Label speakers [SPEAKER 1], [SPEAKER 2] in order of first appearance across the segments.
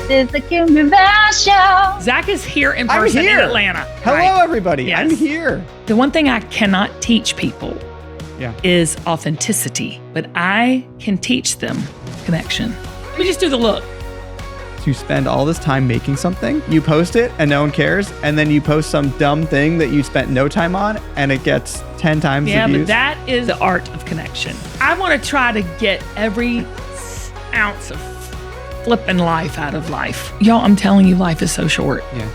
[SPEAKER 1] This is the Kimmie Show.
[SPEAKER 2] Zach is here in person in Atlanta.
[SPEAKER 3] Hello, everybody.
[SPEAKER 2] Yes.
[SPEAKER 3] I'm here.
[SPEAKER 2] The one thing I cannot teach people is authenticity, but I can teach them connection. Let me just do the look.
[SPEAKER 3] You spend all this time making something, you post it and no one cares, and then you post some dumb thing that you spent no time on and it gets 10 times the views.
[SPEAKER 2] Yeah, but that is the art of connection. I want to try to get every ounce of flipping life out of life. Y'all, I'm telling you, life is so short.
[SPEAKER 3] Yeah.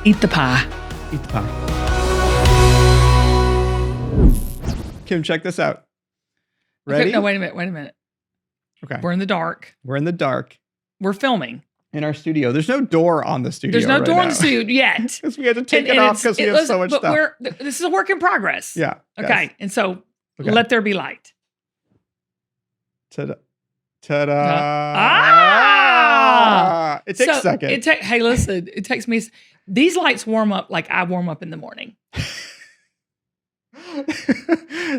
[SPEAKER 2] Eat the pie.
[SPEAKER 3] Eat the pie. Kim, check this out. Ready?
[SPEAKER 2] Okay, no, wait a minute.
[SPEAKER 3] Okay.
[SPEAKER 2] We're in the dark.
[SPEAKER 3] We're in the dark.
[SPEAKER 2] We're filming.
[SPEAKER 3] In our studio. There's no door on the studio.
[SPEAKER 2] There's no door
[SPEAKER 3] now.
[SPEAKER 2] in the studio yet.
[SPEAKER 3] Because we had to take it off because we have so much stuff.
[SPEAKER 2] This is a work in progress.
[SPEAKER 3] Yeah.
[SPEAKER 2] Okay.
[SPEAKER 3] Yes.
[SPEAKER 2] And so let there be light.
[SPEAKER 3] Ta-da. Ta-da. It takes a second.
[SPEAKER 2] Hey, listen, it takes me. These lights warm up like I warm up in the morning.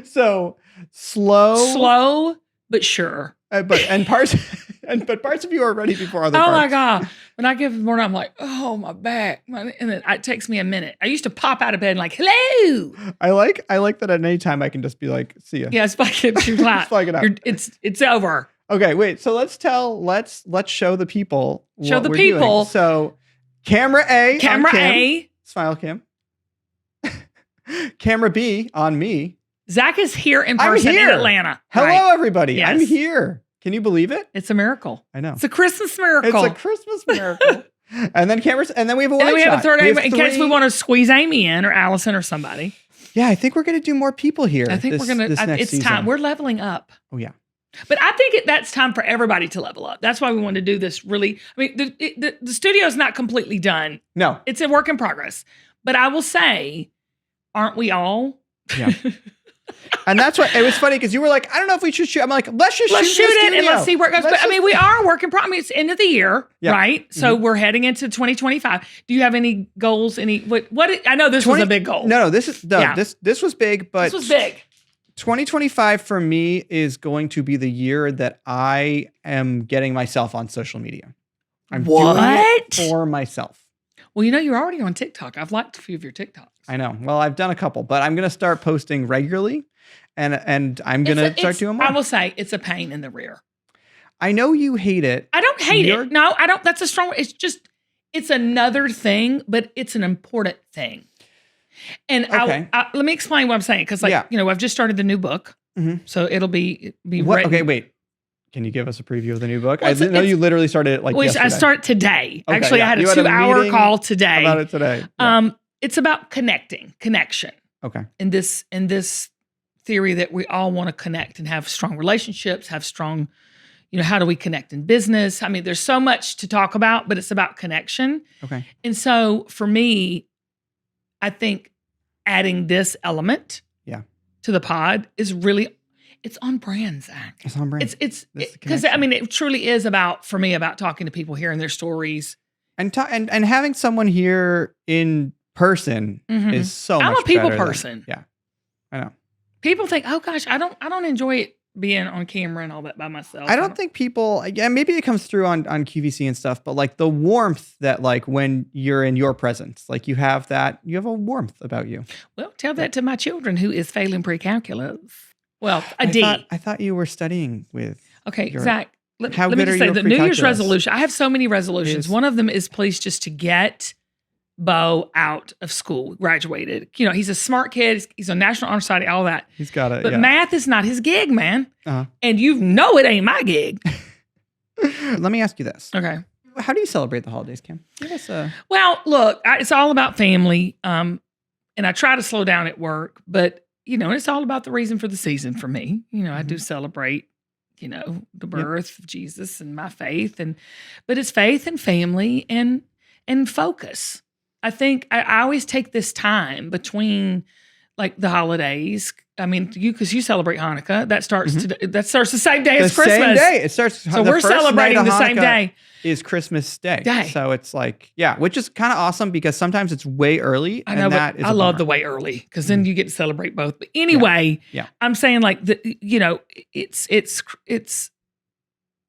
[SPEAKER 3] So slow,
[SPEAKER 2] but sure.
[SPEAKER 3] But parts of you are ready before other parts.
[SPEAKER 2] Oh my God. When I give the morning, I'm like, oh, my back. And then it takes me a minute. I used to pop out of bed and like, hello.
[SPEAKER 3] I like that at any time I can just be like, see ya.
[SPEAKER 2] Yeah, spike it too flat.
[SPEAKER 3] Spike it out.
[SPEAKER 2] It's over.
[SPEAKER 3] Okay, wait. So let's show the people.
[SPEAKER 2] Show the people.
[SPEAKER 3] Doing. So camera A.
[SPEAKER 2] Camera
[SPEAKER 3] on Kim.
[SPEAKER 2] A.
[SPEAKER 3] Smile, Kim. Camera B on me.
[SPEAKER 2] Zach is here in person in Atlanta.
[SPEAKER 3] Hello, everybody.
[SPEAKER 2] Yes.
[SPEAKER 3] I'm here. Can you believe it?
[SPEAKER 2] It's a miracle.
[SPEAKER 3] I know.
[SPEAKER 2] It's a Christmas miracle.
[SPEAKER 3] It's a Christmas miracle. And then cameras, and then we have a wide
[SPEAKER 2] we have a third
[SPEAKER 3] shot.
[SPEAKER 2] in case we want to squeeze Amy in or Allison or somebody.
[SPEAKER 3] Yeah, I think we're going to do more people here.
[SPEAKER 2] I think we're going to. It's time. We're leveling up.
[SPEAKER 3] Oh yeah.
[SPEAKER 2] But I think that's time for everybody to level up. That's why we want to do this. Really, I mean, the studio is not completely done.
[SPEAKER 3] No,
[SPEAKER 2] it's a work in progress. But I will say, aren't we all?
[SPEAKER 3] Yeah. And that's why it was funny because you were like, I don't know if we should shoot. I'm like, let's shoot
[SPEAKER 2] it and let's see where it goes. But I mean, we are working. I mean, it's end of the year, right? So we're heading into 2025. Do you have any goals? What? I know this was a big goal.
[SPEAKER 3] No, this was big, but
[SPEAKER 2] this was big.
[SPEAKER 3] 2025 for me is going to be the year that I am getting myself on social media. I'm doing it for myself.
[SPEAKER 2] Well, you're already on TikTok. I've liked a few of your TikToks.
[SPEAKER 3] I know. Well, I've done a couple, but I'm going to start posting regularly, and I'm going to start doing more.
[SPEAKER 2] I will say it's a pain in the rear.
[SPEAKER 3] I know you hate it.
[SPEAKER 2] I don't hate it. No, I don't. That's a strong. It's another thing, but it's an important thing. And
[SPEAKER 3] okay.
[SPEAKER 2] let me explain what I'm saying because, I've just started the new book, so it'll be
[SPEAKER 3] what? Okay, wait. Can you give us a preview of the new book? Well, I didn't know you literally started it yesterday.
[SPEAKER 2] I start today.
[SPEAKER 3] Okay,
[SPEAKER 2] actually, I had a 2-hour call today.
[SPEAKER 3] About it today. Yeah.
[SPEAKER 2] It's about connection.
[SPEAKER 3] Okay.
[SPEAKER 2] In this theory that we all want to connect and have strong relationships, have strong, how do we connect in business? I mean, there's so much to talk about, but it's about connection.
[SPEAKER 3] Okay. And
[SPEAKER 2] so for me, I think adding this element to the pod is really, it's on brand, Zach.
[SPEAKER 3] It's on brand.
[SPEAKER 2] It's because it truly is about talking to people, hearing their stories.
[SPEAKER 3] And having someone here in person is so much better.
[SPEAKER 2] I'm a people person.
[SPEAKER 3] Yeah, I know.
[SPEAKER 2] People think, oh gosh, I don't enjoy it being on camera and all that by myself.
[SPEAKER 3] I don't think people. Yeah, maybe it comes through on QVC and stuff, but like the warmth that when you're in your presence, you have a warmth about you.
[SPEAKER 2] Well, tell that to my children who is failing pre-calculus. Well,
[SPEAKER 3] I thought you were studying with.
[SPEAKER 2] Okay, Zach. Let
[SPEAKER 3] how
[SPEAKER 2] me
[SPEAKER 3] good
[SPEAKER 2] just
[SPEAKER 3] are
[SPEAKER 2] say
[SPEAKER 3] your
[SPEAKER 2] the New Year's
[SPEAKER 3] pre-calculus?
[SPEAKER 2] resolution. I have so many resolutions. One of them is please just to get Bo out of school, graduated. He's a smart kid. He's on National Honor Society, all that.
[SPEAKER 3] He's got it.
[SPEAKER 2] But math is not his gig, man.
[SPEAKER 3] Uh-huh.
[SPEAKER 2] And it ain't my gig.
[SPEAKER 3] Let me ask you this.
[SPEAKER 2] Okay.
[SPEAKER 3] How do you celebrate the holidays, Kim? Give us a...
[SPEAKER 2] Well, look, it's all about family. And I try to slow down at work, but it's all about the reason for the season for me. I do celebrate, the birth of Jesus and my faith, but it's faith and family and focus. I think I always take this time between the holidays. I mean, because you celebrate Hanukkah, that starts that starts the same day as Christmas.
[SPEAKER 3] Same day. It starts.
[SPEAKER 2] So we're celebrating the same day.
[SPEAKER 3] Is Christmas Day. So it's which is kind of awesome because sometimes it's way early.
[SPEAKER 2] I know, but I love the way early because then you get to celebrate both. But anyway, I'm saying it's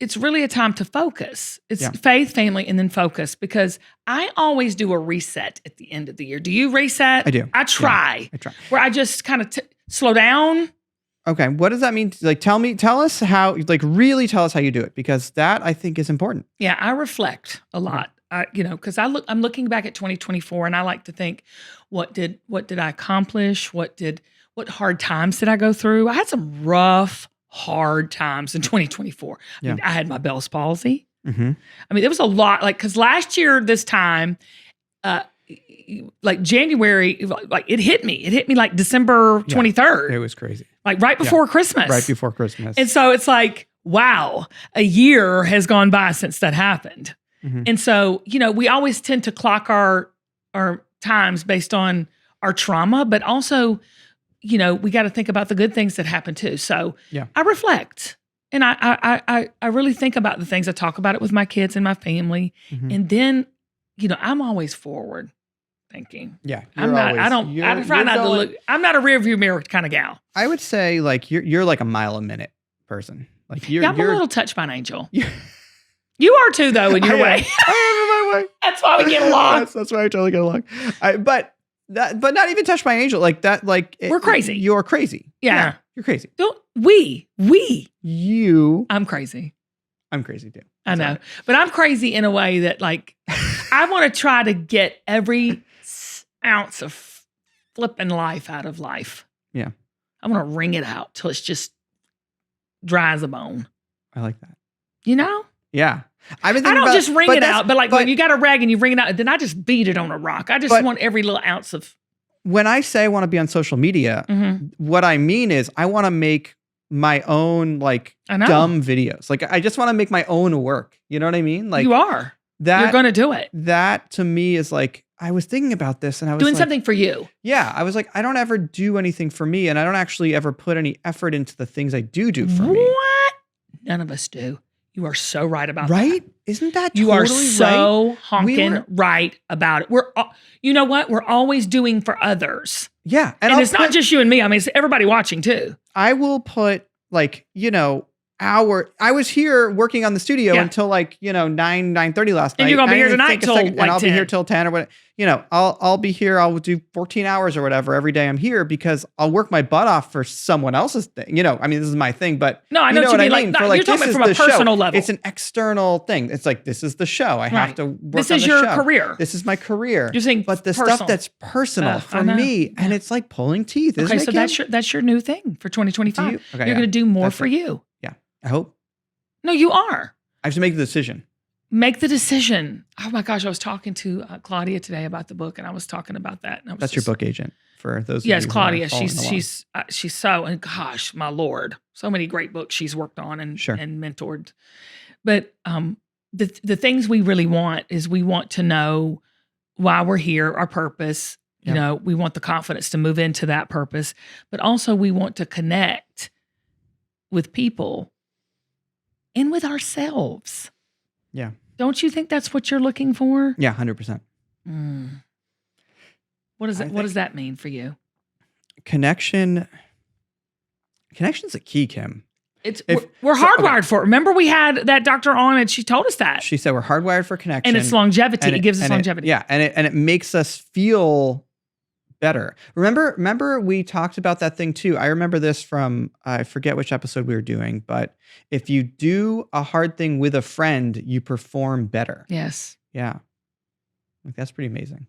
[SPEAKER 2] it's really a time to focus. It's
[SPEAKER 3] Yeah.
[SPEAKER 2] faith, family, and then focus, because I always do a reset at the end of the year. Do you reset?
[SPEAKER 3] I do.
[SPEAKER 2] I try.
[SPEAKER 3] Yeah, I try.
[SPEAKER 2] Where I just kind of slow down.
[SPEAKER 3] Okay. What does that mean? Like, tell us how, like, really tell us how you do it, because that I think is important.
[SPEAKER 2] Yeah, I reflect a lot. Because I'm looking back at 2024, and I like to think, what did I accomplish? What hard times did I go through? I had some rough, hard times in 2024. I mean, I had my Bell's palsy.
[SPEAKER 3] Mm-hmm.
[SPEAKER 2] I mean, there was a lot, like, because last year this time, like January, like it hit me like December 23rd.
[SPEAKER 3] It was crazy.
[SPEAKER 2] Like right before Christmas.
[SPEAKER 3] Right before Christmas.
[SPEAKER 2] And so it's like, wow, a year has gone by since that happened.
[SPEAKER 3] Mm-hmm.
[SPEAKER 2] And so, we always tend to clock our times based on our trauma, but also, we got to think about the good things that happen too. So I reflect, and I really think about the things. I talk about it with my kids and my family.
[SPEAKER 3] Mm-hmm.
[SPEAKER 2] And then, I'm always forward thinking.
[SPEAKER 3] Yeah.
[SPEAKER 2] I'm not to look. I'm not a rear view mirror kind of gal.
[SPEAKER 3] I would say, like, you're like a mile a minute person. Like, I'm
[SPEAKER 2] a little touched by an angel. You are too, though, in your way.
[SPEAKER 3] I am in my way.
[SPEAKER 2] That's why we get along.
[SPEAKER 3] That's why I totally get along. But not even touched by an angel like that. Like,
[SPEAKER 2] we're crazy.
[SPEAKER 3] You're crazy.
[SPEAKER 2] Yeah.
[SPEAKER 3] You're crazy.
[SPEAKER 2] Don't I'm crazy.
[SPEAKER 3] I'm crazy too.
[SPEAKER 2] I know, but I'm crazy in a way that, like, I want to try to get every ounce of flipping life out of life.
[SPEAKER 3] Yeah.
[SPEAKER 2] I want to wring it out till it's just dry as a bone.
[SPEAKER 3] I like that.
[SPEAKER 2] I
[SPEAKER 3] Yeah.
[SPEAKER 2] don't just wring it out, but when you got a rag and you wring it out, then I just beat it on a rock. I just want every little ounce of.
[SPEAKER 3] When I say I want to be on social media, what I mean is I want to make my own, like, dumb videos. Like, I just want to make my own work. You know what I mean? Like,
[SPEAKER 2] you are. You're going to do it.
[SPEAKER 3] That to me is like, I was thinking about this and I was
[SPEAKER 2] doing
[SPEAKER 3] like,
[SPEAKER 2] something for you.
[SPEAKER 3] Yeah. I was like, I don't ever do anything for me, and I don't actually ever put any effort into the things I do for me.
[SPEAKER 2] What? None of us do. You are so right about that.
[SPEAKER 3] Right? Isn't that
[SPEAKER 2] you
[SPEAKER 3] totally
[SPEAKER 2] are so
[SPEAKER 3] right?
[SPEAKER 2] honking right about it. You know what? We're always doing for others.
[SPEAKER 3] Yeah.
[SPEAKER 2] And it's not just you and me. I mean, it's everybody watching too.
[SPEAKER 3] I will put, like, I was here working on the studio until, like, 9:30 last night.
[SPEAKER 2] And you're going to be here tonight till like 10.
[SPEAKER 3] And I'll be here till 10 or whatever. I'll be here. I'll do 14 hours or whatever every day I'm here, because I'll work my butt off for someone else's thing. I mean, this is my thing, but
[SPEAKER 2] no, I know what you mean. Like, you're talking from a personal level.
[SPEAKER 3] It's an external thing. It's like, this is the show. I have to work on the show.
[SPEAKER 2] This is your career.
[SPEAKER 3] This is my career.
[SPEAKER 2] You're saying,
[SPEAKER 3] but the stuff that's personal for me, and it's like pulling teeth. Isn't it,
[SPEAKER 2] so that's your new thing for 2025. You're going to do more for you.
[SPEAKER 3] Yeah, I hope.
[SPEAKER 2] No, you are.
[SPEAKER 3] I have to make the decision.
[SPEAKER 2] Make the decision. Oh my gosh, I was talking to Claudia today about the book, and I was talking about that. And
[SPEAKER 3] That's your book agent for those. Of
[SPEAKER 2] yes,
[SPEAKER 3] you
[SPEAKER 2] Claudia.
[SPEAKER 3] Who are
[SPEAKER 2] She's so, and gosh, my Lord, so many great books she's worked on and mentored. But the things we really want is we want to know why we're here, our purpose. We want the confidence to move into that purpose, but also we want to connect with people and with ourselves.
[SPEAKER 3] Yeah.
[SPEAKER 2] Don't you think that's what you're looking for?
[SPEAKER 3] Yeah, 100%.
[SPEAKER 2] What does that mean for you?
[SPEAKER 3] Connection's a key, Kim.
[SPEAKER 2] We're hardwired for it. Remember, we had that doctor on, and she told us that.
[SPEAKER 3] She said we're hardwired for connection,
[SPEAKER 2] and it's longevity. It gives us longevity.
[SPEAKER 3] And it makes us feel better. Remember we talked about that thing too. I remember this from, I forget which episode we were doing, but if you do a hard thing with a friend, you perform better.
[SPEAKER 2] Yes.
[SPEAKER 3] Yeah. Like, that's pretty amazing.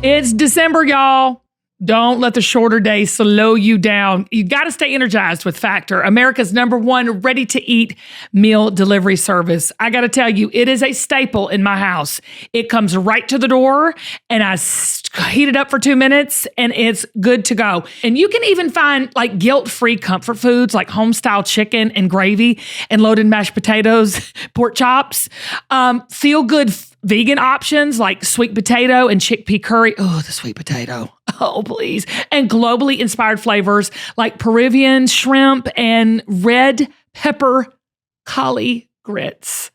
[SPEAKER 2] It's December, y'all. Don't let the shorter days slow you down. You got to stay energized with Factor, America's #1 ready-to-eat meal delivery service. I got to tell you, it is a staple in my house. It comes right to the door, and I heat it up for 2 minutes, and it's good to go. And you can even find, like, guilt-free comfort foods like home-style chicken and gravy and loaded mashed potatoes, pork chops, feel-good vegan options like sweet potato and chickpea curry. Oh, the sweet potato. Oh, please. And globally inspired flavors like Peruvian shrimp and red pepper cauli grits.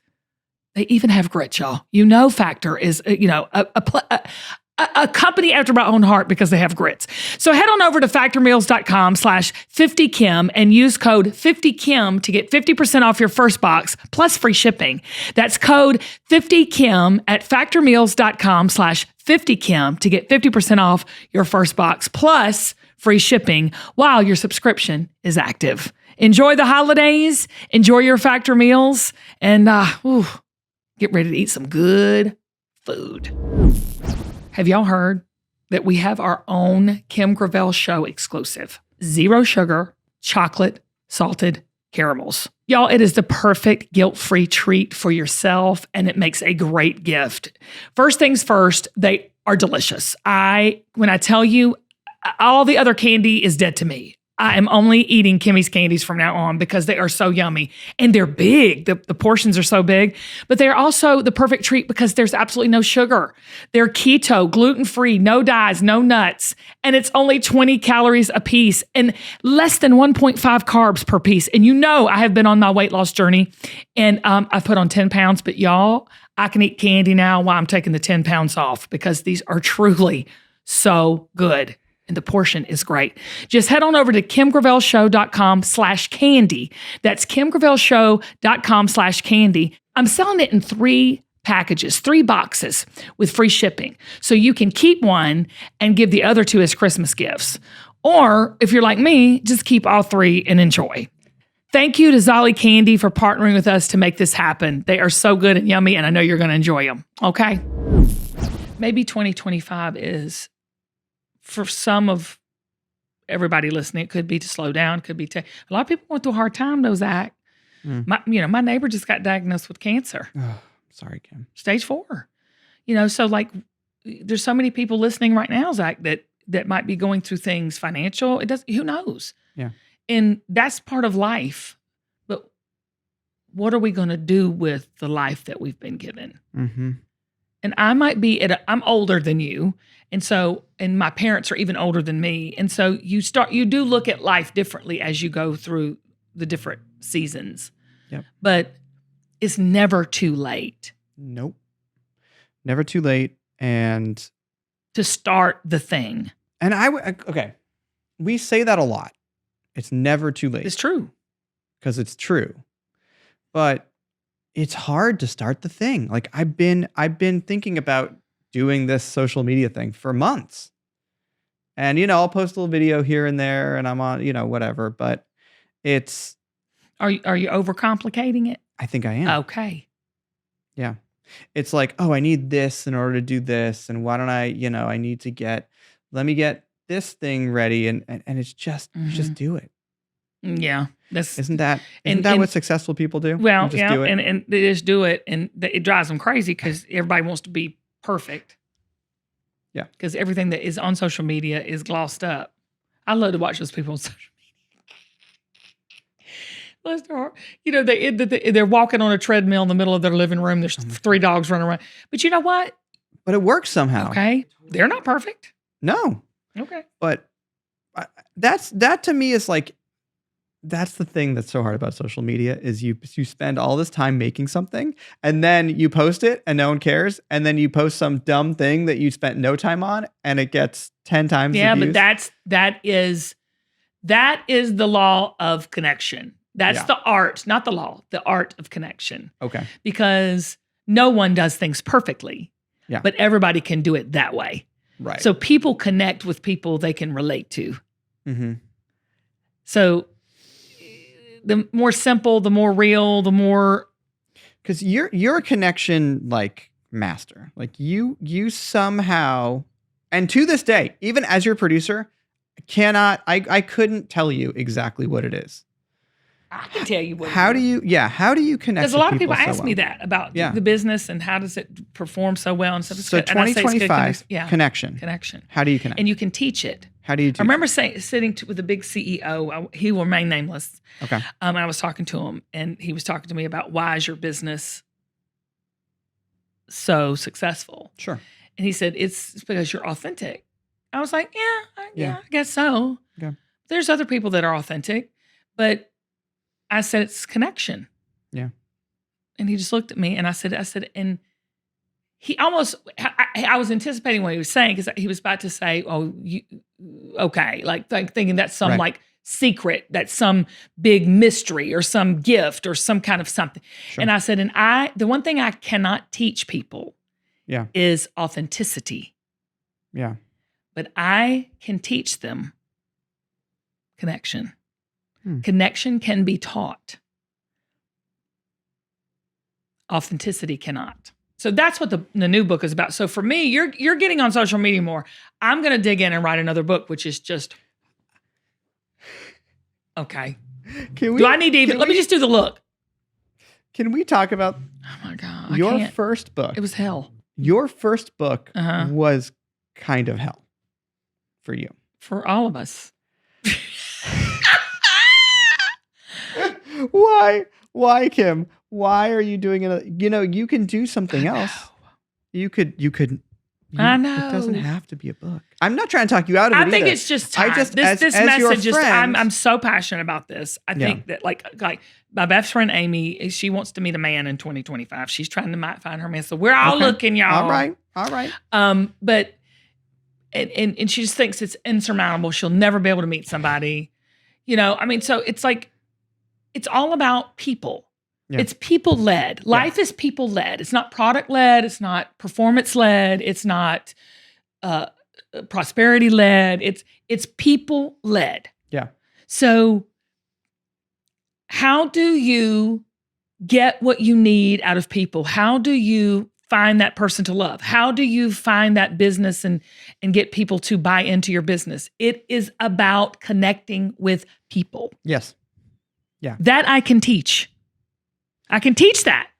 [SPEAKER 2] They even have grits, y'all. Factor is, a a company after my own heart because they have grits. So head on over to factormeals.com/50Kim and use code 50Kim to get 50% off your first box plus free shipping. That's code 50Kim at factormeals.com/50Kim to get 50% off your first box plus free shipping while your subscription is active. Enjoy the holidays, enjoy your Factor meals, and get ready to eat some good food. Have y'all heard that we have our own Kim Gravel Show exclusive? 0 sugar, chocolate, salted caramels. Y'all, it is the perfect guilt-free treat for yourself, and it makes a great gift. First things first, they are delicious. When I tell you, all the other candy is dead to me. I am only eating Kimmie's candies from now on because they are so yummy and they're big. The portions are so big, but they're also the perfect treat because there's absolutely no sugar. They're keto, gluten-free, no dyes, no nuts, and it's only 20 calories a piece and less than 1.5 carbs per piece. And you know, I have been on my weight loss journey and I've put on 10 pounds, but y'all, I can eat candy now while I'm taking the 10 pounds off because these are truly so good. And the portion is great. Just head on over to kimgravelshow.com/candy. That's kimgravelshow.com/candy. I'm selling it in 3 packages, 3 boxes with free shipping. So you can keep one and give the other 2 as Christmas gifts. Or if you're like me, just keep all 3 and enjoy. Thank you to Zolly Candy for partnering with us to make this happen. They are so good and yummy, and I know you're going to enjoy them. Okay? Maybe 2025 is, for some of everybody listening, it could be to slow down, could be a lot of people went through a hard time though, Zach. My neighbor just got diagnosed with cancer.
[SPEAKER 3] Oh, sorry, Kim.
[SPEAKER 2] Stage 4. So like there's so many people listening right now, Zach, that might be going through things financial. Who knows? Yeah. And that's part of life. But what are we going to do with the life that we've been given? Mm-hmm. And I might be I'm older than you. And my parents are even older than me. And so you do look at life differently as you go through the different seasons. Yep. But it's never too late.
[SPEAKER 3] Nope. Never too late. And
[SPEAKER 2] to start the thing.
[SPEAKER 3] And okay. We say that a lot. It's never too late.
[SPEAKER 2] It's true.
[SPEAKER 3] Because it's true. But it's hard to start the thing. Like I've been thinking about doing this social media thing for months. And, I'll post a little video here and there and I'm on, whatever, but it's.
[SPEAKER 2] Are you overcomplicating it?
[SPEAKER 3] I think I am.
[SPEAKER 2] Okay.
[SPEAKER 3] Yeah. It's like, oh, I need this in order to do this. And why don't I need to let me get this thing ready. And it's just, you just do it.
[SPEAKER 2] Yeah.
[SPEAKER 3] Isn't that what successful people do?
[SPEAKER 2] Well, yeah. And they just do it. And it drives them crazy because everybody wants to be perfect. Yeah. Because everything that is on social media is glossed up. I love to watch those people on social media. They're walking on a treadmill in the middle of their living room. There's 3 dogs running around. But you know what?
[SPEAKER 3] But it works somehow.
[SPEAKER 2] Okay. They're not perfect.
[SPEAKER 3] No.
[SPEAKER 2] Okay.
[SPEAKER 3] But that to me is like, that's the thing that's so hard about social media is you spend all this time making something and then you post it and no one cares. And then you post some dumb thing that you spent no time on and it gets 10 times the views.
[SPEAKER 2] But that is the law of connection. That's the art, not the law, the art of connection.
[SPEAKER 3] Okay.
[SPEAKER 2] Because no one does things perfectly, but everybody can do it that way.
[SPEAKER 3] Right.
[SPEAKER 2] So people connect with people they can relate to. Mm-hmm. So the more simple, the more real, the more.
[SPEAKER 3] Because you're a connection like master. Like you somehow, and to this day, even as your producer, I couldn't tell you exactly what it is.
[SPEAKER 2] I can tell you what.
[SPEAKER 3] How do you connect?
[SPEAKER 2] Because a lot of people ask me that about the business and how does it perform so well and stuff.
[SPEAKER 3] So 2025 connection. How do you connect?
[SPEAKER 2] And you can teach it.
[SPEAKER 3] How do you?
[SPEAKER 2] I remember sitting with a big CEO. He will remain nameless.
[SPEAKER 3] Okay.
[SPEAKER 2] And I was talking to him, and he was talking to me about why is your business so successful?
[SPEAKER 3] Sure.
[SPEAKER 2] And he said it's because you're authentic. I was like, yeah, I guess so.
[SPEAKER 3] Okay.
[SPEAKER 2] There's other people that are authentic, but I said, it's connection.
[SPEAKER 3] Yeah.
[SPEAKER 2] And he just looked at me and I said, and he almost, I was anticipating what he was saying, because he was about to say, "Oh, okay," like thinking that's some like secret, that's some big mystery or some gift or some kind of something.
[SPEAKER 3] Sure.
[SPEAKER 2] And I said, the one thing I cannot teach people is authenticity.
[SPEAKER 3] Yeah.
[SPEAKER 2] But I can teach them connection. Connection can be taught. Authenticity cannot. So that's what the new book is about. So for me, you're getting on social media more. I'm going to dig in and write another book, which is just, okay. Do I need to even, let me just do the look.
[SPEAKER 3] Can we talk about
[SPEAKER 2] oh my God,
[SPEAKER 3] your first book?
[SPEAKER 2] It was hell.
[SPEAKER 3] Your first book was kind of hell for you.
[SPEAKER 2] For all of us.
[SPEAKER 3] Why, Kim? Why are you doing it? You can do something else. You could.
[SPEAKER 2] I know.
[SPEAKER 3] It doesn't have to be a book. I'm not trying to talk you out of it.
[SPEAKER 2] I think
[SPEAKER 3] either.
[SPEAKER 2] it's just time. This
[SPEAKER 3] as
[SPEAKER 2] message
[SPEAKER 3] your
[SPEAKER 2] is,
[SPEAKER 3] friend,
[SPEAKER 2] I'm so passionate about this. I think that like my best friend Amy, she wants to meet a man in 2025. She's trying to find her man. So we're all looking, y'all.
[SPEAKER 3] All right.
[SPEAKER 2] But and she just thinks it's insurmountable. She'll never be able to meet somebody. So it's like, it's all about people. Yeah. It's people led. Life is people led. It's not product led. It's not performance led. It's not prosperity led. It's people led.
[SPEAKER 3] Yeah.
[SPEAKER 2] So how do you get what you need out of people? How do you find that person to love? How do you find that business and get people to buy into your business? It is about connecting with people.
[SPEAKER 3] Yes. Yeah.
[SPEAKER 2] That I can teach. I can teach that.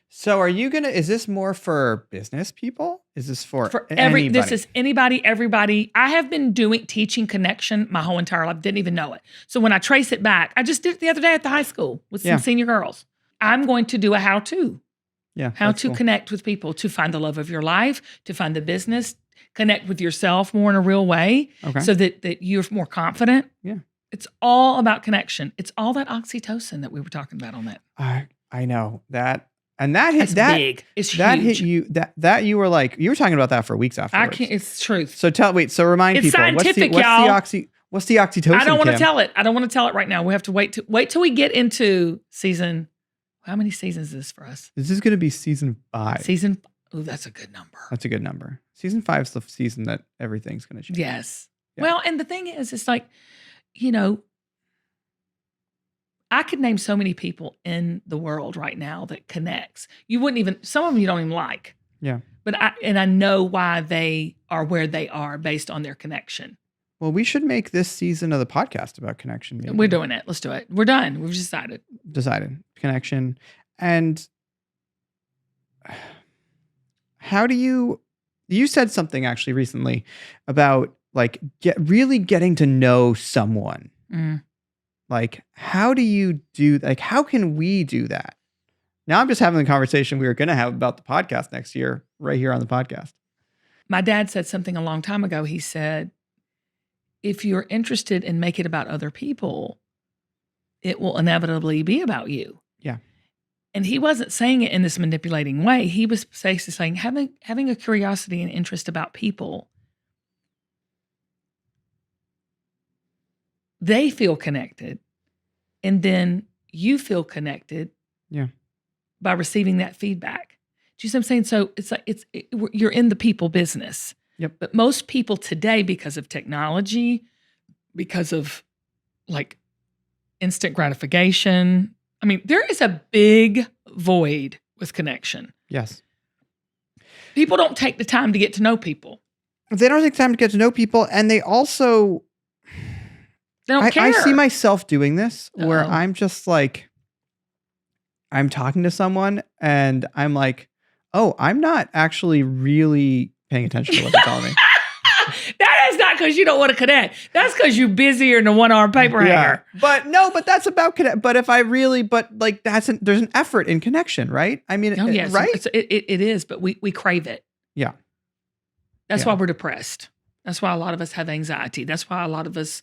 [SPEAKER 3] So is this more for business people? Is this for anybody?
[SPEAKER 2] This is anybody, everybody. I have been teaching connection my whole entire life. Didn't even know it. So when I trace it back, I just did it the other day at the high school with some senior girls. I'm going to do a how-to.
[SPEAKER 3] Yeah.
[SPEAKER 2] How to connect with people, to find the love of your life, to find the business, connect with yourself more in a real way, so that you're more confident.
[SPEAKER 3] Yeah.
[SPEAKER 2] It's all about connection. It's all that oxytocin that we were talking about on that.
[SPEAKER 3] I know that. And that hit
[SPEAKER 2] big. It's
[SPEAKER 3] that
[SPEAKER 2] huge.
[SPEAKER 3] Hit you. That you were talking about that for weeks afterwards.
[SPEAKER 2] It's truth.
[SPEAKER 3] So remind
[SPEAKER 2] it's
[SPEAKER 3] people.
[SPEAKER 2] Scientific, y'all.
[SPEAKER 3] What's the oxytocin?
[SPEAKER 2] I don't want to tell it. I don't want to tell it right now. We have to wait till we get into season. How many seasons is this for us?
[SPEAKER 3] This is going to be season 5.
[SPEAKER 2] Oh, that's a good number.
[SPEAKER 3] That's a good number. Season 5 is the season that everything's going to change.
[SPEAKER 2] Yes. Yeah. Well, and the thing is, it's like, I could name so many people in the world right now that connects. You wouldn't even, some of them you don't even like.
[SPEAKER 3] Yeah.
[SPEAKER 2] But I know why they are where they are based on their connection.
[SPEAKER 3] Well, we should make this season of the podcast about connection. Maybe.
[SPEAKER 2] We're doing it. Let's do it. We're done. We've decided.
[SPEAKER 3] Connection. And how do you said something actually recently about really getting to know someone. How do you how can we do that? Now I'm just having the conversation we were going to have about the podcast next year, right here on the podcast.
[SPEAKER 2] My dad said something a long time ago. He said, if you're interested in making it about other people, it will inevitably be about you.
[SPEAKER 3] Yeah.
[SPEAKER 2] And he wasn't saying it in this manipulating way. He was basically saying having a curiosity and interest about people, they feel connected, and then you feel connected by receiving that feedback. Do you see what I'm saying? So it's you're in the people business.
[SPEAKER 3] Yep.
[SPEAKER 2] But most people today, because of technology, because of instant gratification, there is a big void with connection.
[SPEAKER 3] Yes.
[SPEAKER 2] People don't take the time to get to know people.
[SPEAKER 3] They don't take time to get to know people, and they also...
[SPEAKER 2] They don't care.
[SPEAKER 3] I see myself doing this where I'm just I'm talking to someone and I'm like, oh, I'm not actually really paying attention to what they're telling me.
[SPEAKER 2] That is not because you don't want to connect. That's because you're busier than a one-arm paper hanger.
[SPEAKER 3] But that's about connect. But if I really, there's an effort in connection, right?
[SPEAKER 2] Yes,
[SPEAKER 3] right?
[SPEAKER 2] It is, but we crave it.
[SPEAKER 3] Yeah.
[SPEAKER 2] That's why we're depressed. That's why a lot of us have anxiety. That's why a lot of us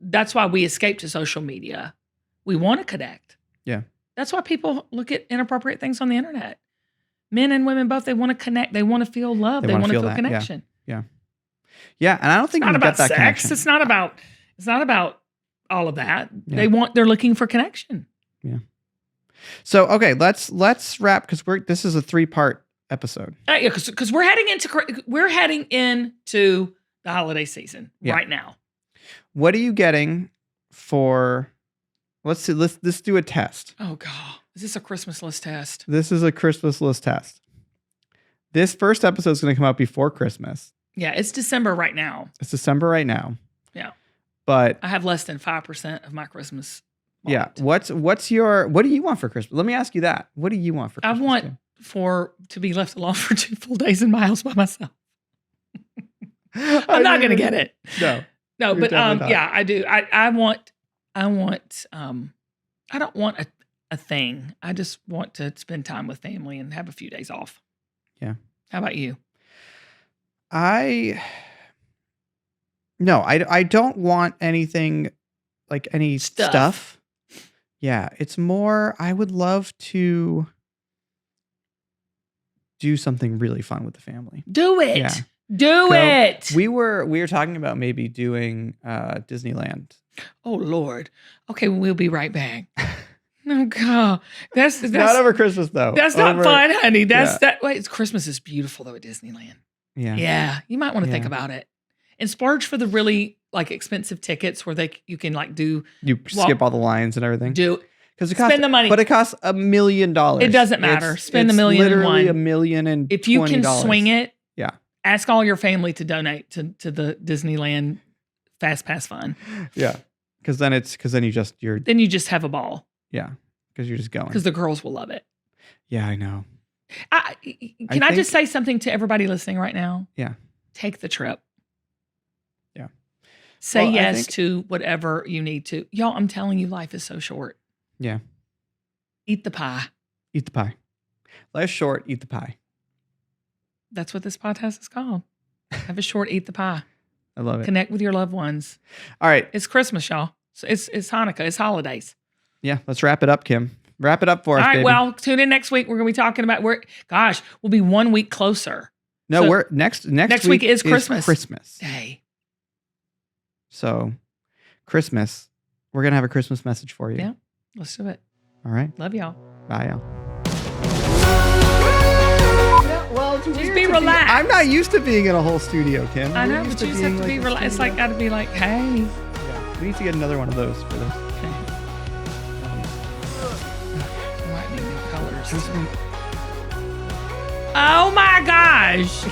[SPEAKER 2] that's why we escape to social media. We want to connect.
[SPEAKER 3] Yeah.
[SPEAKER 2] That's why people look at inappropriate things on the internet. Men and women both, they want to connect. They want to feel love. They want to feel
[SPEAKER 3] that,
[SPEAKER 2] connection.
[SPEAKER 3] Yeah, and I don't think
[SPEAKER 2] It's
[SPEAKER 3] you
[SPEAKER 2] not
[SPEAKER 3] can
[SPEAKER 2] about
[SPEAKER 3] get that
[SPEAKER 2] sex.
[SPEAKER 3] connection.
[SPEAKER 2] It's not about all of that.
[SPEAKER 3] Yeah.
[SPEAKER 2] They're looking for connection.
[SPEAKER 3] Yeah. So okay, let's wrap because this is a 3-part episode.
[SPEAKER 2] Yeah, because we're heading into the holiday season right now.
[SPEAKER 3] What are you getting for? Let's do a test.
[SPEAKER 2] Oh God, is this a Christmas list test?
[SPEAKER 3] This is a Christmas list test. This first episode is going to come out before Christmas.
[SPEAKER 2] Yeah, it's December right now.
[SPEAKER 3] It's December right now.
[SPEAKER 2] Yeah,
[SPEAKER 3] but
[SPEAKER 2] I have less than 5% of my Christmas.
[SPEAKER 3] Yeah, what do you want for Christmas? Let me ask you that. What do you want for Christmas?
[SPEAKER 2] I want to be left alone for 2 full days in my house by myself. I'm not going to get it. No, but yeah, I do. I don't want a thing. I just want to spend time with family and have a few days off.
[SPEAKER 3] Yeah.
[SPEAKER 2] How about you?
[SPEAKER 3] I don't want anything like any stuff. Yeah, it's more I would love to do something really fun with the family.
[SPEAKER 2] Do it.
[SPEAKER 3] Yeah.
[SPEAKER 2] Do it.
[SPEAKER 3] We were talking about maybe doing Disneyland.
[SPEAKER 2] Oh Lord. Okay, we'll be right back. Oh God. That's
[SPEAKER 3] not over Christmas though.
[SPEAKER 2] That's not fun, honey. Wait, Christmas is beautiful though at Disneyland.
[SPEAKER 3] Yeah.
[SPEAKER 2] Yeah. You might want to think about it. And splurge for the really like expensive tickets where you can like
[SPEAKER 3] skip all the lines and everything. Because it costs,
[SPEAKER 2] spend the money.
[SPEAKER 3] But it costs $1 million.
[SPEAKER 2] It doesn't matter. Spend $1 million.
[SPEAKER 3] Literally $1 million and
[SPEAKER 2] if you can swing it,
[SPEAKER 3] yeah.
[SPEAKER 2] Ask all your family to donate to the Disneyland Fast Pass Fund.
[SPEAKER 3] Yeah. Because then you
[SPEAKER 2] just have a ball.
[SPEAKER 3] Yeah. Because you're just going.
[SPEAKER 2] Because the girls will love it.
[SPEAKER 3] Yeah, I know.
[SPEAKER 2] Can I just say something to everybody listening right now?
[SPEAKER 3] Yeah.
[SPEAKER 2] Take the trip.
[SPEAKER 3] Yeah.
[SPEAKER 2] Say yes to whatever you need to. Y'all, I'm telling you, life is so short.
[SPEAKER 3] Yeah.
[SPEAKER 2] Eat the pie.
[SPEAKER 3] Eat the pie. Life's short, eat the pie.
[SPEAKER 2] That's what this podcast is called. Have a short, eat the pie.
[SPEAKER 3] I love it.
[SPEAKER 2] Connect with your loved ones.
[SPEAKER 3] All right.
[SPEAKER 2] It's Christmas, y'all. It's Hanukkah. It's holidays.
[SPEAKER 3] Yeah. Let's wrap it up, Kim. Wrap it up for us,
[SPEAKER 2] All right.
[SPEAKER 3] baby.
[SPEAKER 2] Well, tune in next week. We're going to be talking about we'll be 1 week closer.
[SPEAKER 3] No,
[SPEAKER 2] so
[SPEAKER 3] we're next week
[SPEAKER 2] is Christmas.
[SPEAKER 3] Christmas
[SPEAKER 2] Day.
[SPEAKER 3] So Christmas, we're going to have a Christmas message for you.
[SPEAKER 2] Yeah. Let's do it.
[SPEAKER 3] All right.
[SPEAKER 2] Love y'all.
[SPEAKER 3] Bye, y'all.
[SPEAKER 2] Well, just be relaxed.
[SPEAKER 3] I'm not used to being in a whole studio, Kim.
[SPEAKER 2] I know, but you just have to be relaxed. It's like, got to be like, hey.
[SPEAKER 3] Yeah. We need to get another one of those for this.
[SPEAKER 2] Okay. Might need new colors. Oh my gosh.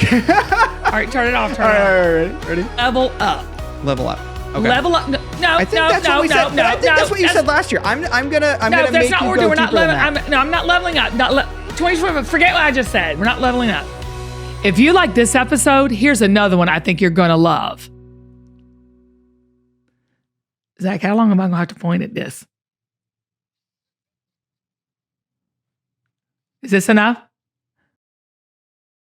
[SPEAKER 2] All right, turn it off.
[SPEAKER 3] All right, ready?
[SPEAKER 2] Level up.
[SPEAKER 3] Level up. Okay.
[SPEAKER 2] Level up. No,
[SPEAKER 3] I think that's what we said. I think that's what you said last year. I'm gonna
[SPEAKER 2] that's
[SPEAKER 3] make
[SPEAKER 2] not
[SPEAKER 3] you
[SPEAKER 2] what we're
[SPEAKER 3] go
[SPEAKER 2] doing. We're not
[SPEAKER 3] deeper on
[SPEAKER 2] leveling.
[SPEAKER 3] that.
[SPEAKER 2] I'm not leveling up. 2024. Forget what I just said. We're not leveling up. If you like this episode, here's another one I think you're gonna love. Zach, how long am I gonna have to point at this? Is this enough?